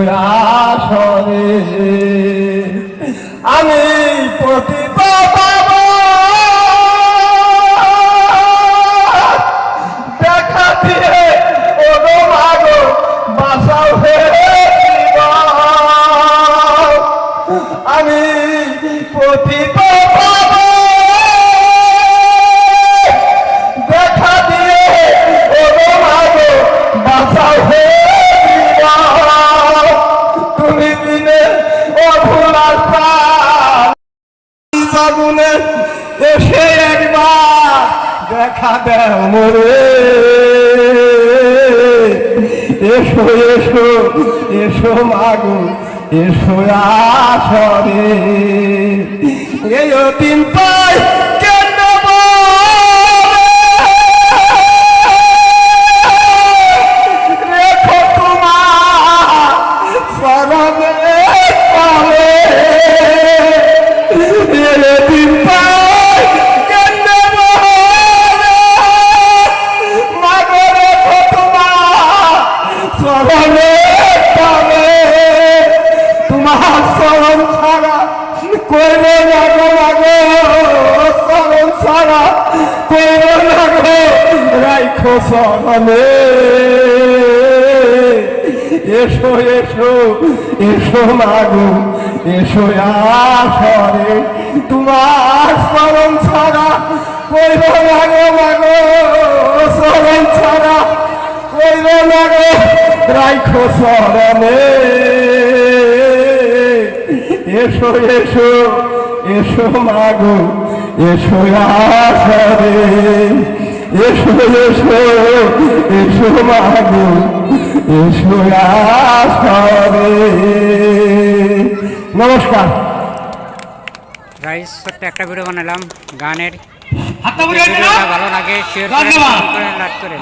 আসরে আমি পতিত পাব দেখা দিয়ে ওগো মাগো বাসাও হে আমি পতিত পাব দেখা দিয়ে ওগো মাগো বাসাও হে তুমি দিনে অভুলার ফাগুনে এসে একবার দেখা দেও মোরে এসো এসো এসো মাগো এসো আসরে এই অতীন পাই কেন রেখো তোমার সরবে পালে দিন পাই কেন মাগো রেখো তোমার সরবে পালে তোমার চরণ ছাড়া কইল না গো মাগো চরণ ছাড়া কইল না গো রাইখো চরণে এসো এসো এসো মাগো এসো আসরে তোমার চরণ ছাড়া কইল না গো মাগো চরণ ছাড়া কইল না গো রাইখো চরণে এসো এসো এসো মাগো এসো আসরে এসো এসো এসো মাগো এসো আসরে। নমস্কার। গাইস ছোট্ট একটা ভিডিও বানালাম গানের, ভিডিওটা ভালো লাগে শেয়ার করে লাইক করেন।